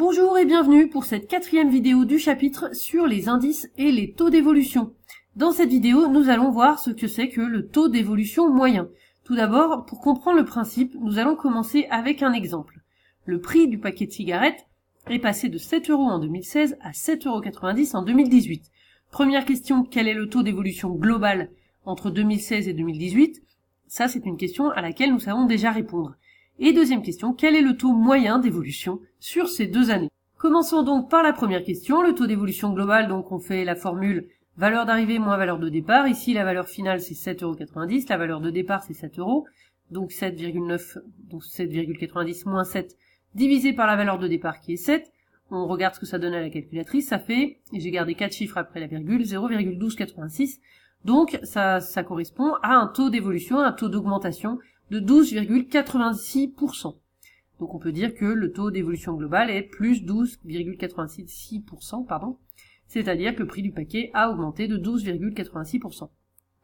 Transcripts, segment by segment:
Bonjour et bienvenue pour cette 4e vidéo du chapitre sur les indices et les taux d'évolution. Dans cette vidéo, nous allons voir ce que c'est que le taux d'évolution moyen. Tout d'abord, pour comprendre le principe, nous allons commencer avec un exemple. Le prix du paquet de cigarettes est passé de 7 € en 2016 à 7,90 € en 2018. Première question, quel est le taux d'évolution global entre 2016 et 2018 ? Ça, c'est une question à laquelle nous savons déjà répondre. Et deuxième question, quel est le taux moyen d'évolution sur ces 2 années? Commençons donc par la première question, le taux d'évolution global. Donc on fait la formule valeur d'arrivée moins valeur de départ. Ici, la valeur finale, c'est 7,90 €, la valeur de départ, c'est 7 €. Donc 7,9, donc 7,90 moins 7 divisé par la valeur de départ qui est 7. On regarde ce que ça donne à la calculatrice, ça fait, et j'ai gardé 4 chiffres après la virgule, 0,1286. Donc ça correspond à un taux d'évolution, un taux d'augmentation de 12,86%. Donc on peut dire que le taux d'évolution global est plus 12,86%, c'est-à-dire que le prix du paquet a augmenté de 12,86%.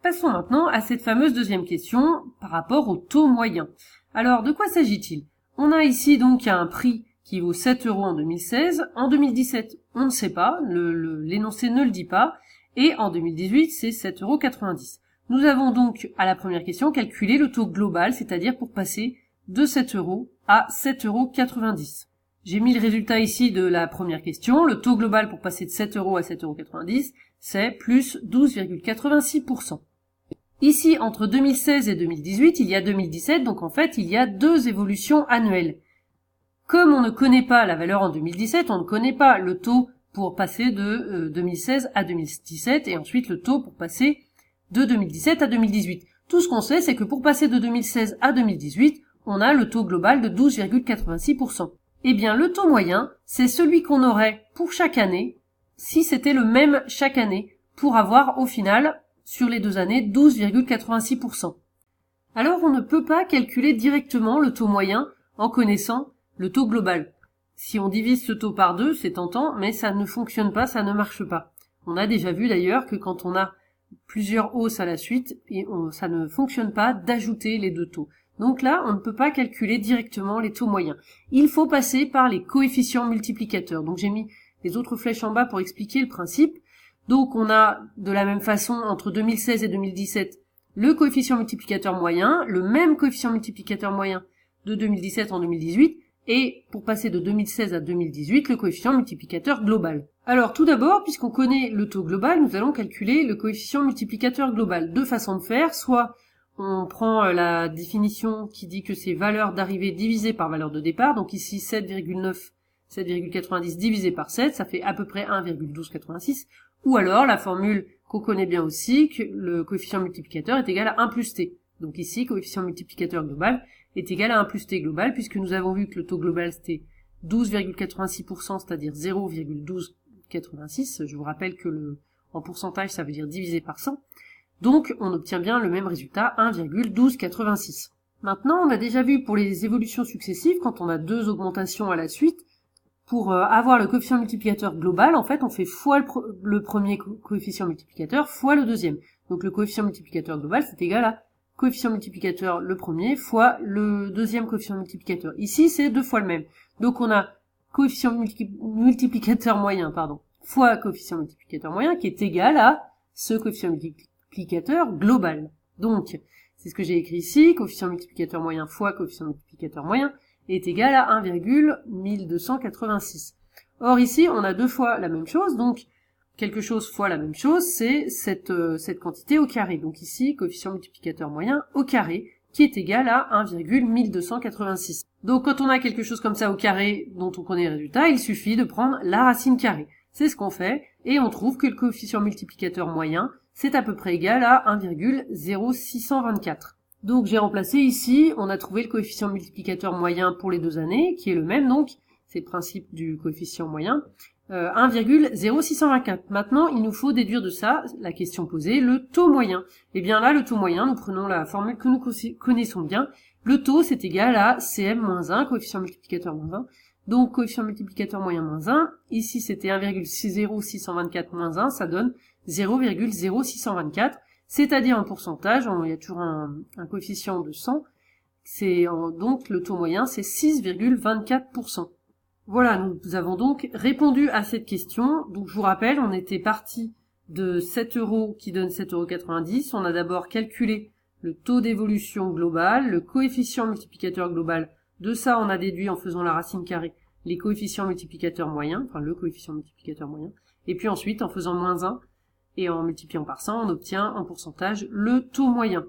Passons maintenant à cette fameuse deuxième question par rapport au taux moyen. Alors de quoi s'agit-il? On a ici donc un prix qui vaut 7 € en 2016, en 2017 on ne sait pas, l'énoncé ne le dit pas, et en 2018 c'est 7,90 €. Nous avons donc, à la première question, calculé le taux global, c'est-à-dire pour passer de 7 € à 7,90 €. J'ai mis le résultat ici de la première question. Le taux global pour passer de 7 € à 7,90 €, c'est plus 12,86%. Ici, entre 2016 et 2018, il y a 2017, donc en fait, il y a 2 évolutions annuelles. Comme on ne connaît pas la valeur en 2017, on ne connaît pas le taux pour passer de 2016 à 2017, et ensuite le taux pour passer de 2017 à 2018. Tout ce qu'on sait, c'est que pour passer de 2016 à 2018, on a le taux global de 12,86%. Eh bien, le taux moyen, c'est celui qu'on aurait pour chaque année, si c'était le même chaque année, pour avoir au final, sur les 2 années, 12,86%. Alors, on ne peut pas calculer directement le taux moyen en connaissant le taux global. Si on divise ce taux par 2, c'est tentant, mais ça ne fonctionne pas, ça ne marche pas. On a déjà vu d'ailleurs que quand on a plusieurs hausses à la suite, ça ne fonctionne pas d'ajouter les 2 taux. Donc là, on ne peut pas calculer directement les taux moyens. Il faut passer par les coefficients multiplicateurs. Donc j'ai mis les autres flèches en bas pour expliquer le principe. Donc on a de la même façon entre 2016 et 2017 le coefficient multiplicateur moyen, le même coefficient multiplicateur moyen de 2017 en 2018, et pour passer de 2016 à 2018, le coefficient multiplicateur global. Alors tout d'abord, puisqu'on connaît le taux global, nous allons calculer le coefficient multiplicateur global. 2 façons de faire, soit on prend la définition qui dit que c'est valeur d'arrivée divisée par valeur de départ, donc ici 7,9, 7,90 divisé par 7, ça fait à peu près 1,1286, ou alors la formule qu'on connaît bien aussi, que le coefficient multiplicateur est égal à 1 plus t. Donc ici, coefficient multiplicateur global est égal à 1 plus t global, puisque nous avons vu que le taux global c'était 12,86%, c'est-à-dire 0,1286. Je vous rappelle que en pourcentage, ça veut dire divisé par 100. Donc, on obtient bien le même résultat, 1,1286. Maintenant, on a déjà vu pour les évolutions successives, quand on a 2 augmentations à la suite, pour avoir le coefficient multiplicateur global, en fait, on fait fois le premier coefficient multiplicateur fois le deuxième. Donc, le coefficient multiplicateur global, c'est égal à coefficient multiplicateur le premier fois le deuxième coefficient multiplicateur. Ici, c'est 2 fois le même. Donc, on a coefficient multiplicateur moyen, fois coefficient multiplicateur moyen, qui est égal à ce coefficient multiplicateur global. Donc, c'est ce que j'ai écrit ici, coefficient multiplicateur moyen fois coefficient multiplicateur moyen est égal à 1,1286. Or ici, on a 2 fois la même chose, donc quelque chose fois la même chose, c'est cette quantité au carré. Donc ici, coefficient multiplicateur moyen au carré, qui est égal à 1,1286. Donc quand on a quelque chose comme ça au carré, dont on connaît le résultat, il suffit de prendre la racine carrée. C'est ce qu'on fait, et on trouve que le coefficient multiplicateur moyen, c'est à peu près égal à 1,0624. Donc j'ai remplacé ici, on a trouvé le coefficient multiplicateur moyen pour les 2 années, qui est le même, donc c'est le principe du coefficient moyen, 1,0624. Maintenant, il nous faut déduire de ça, la question posée, le taux moyen. Et bien là, le taux moyen, nous prenons la formule que nous connaissons bien. Le taux, c'est égal à Cm-1, coefficient multiplicateur moins 1. Donc, coefficient multiplicateur moyen moins 1. Ici, c'était 1,0624 moins 1, ça donne 0,0624. C'est-à-dire en pourcentage, il y a toujours un coefficient de 100. Donc, le taux moyen, c'est 6,24%. Voilà, nous avons donc répondu à cette question. Donc je vous rappelle, on était parti de 7 € qui donne 7,90 €. On a d'abord calculé le taux d'évolution global, le coefficient multiplicateur global. De ça, on a déduit en faisant la racine carrée les coefficients multiplicateurs moyens, enfin le coefficient multiplicateur moyen. Et puis ensuite, en faisant moins 1 et en multipliant par 100, on obtient en pourcentage le taux moyen.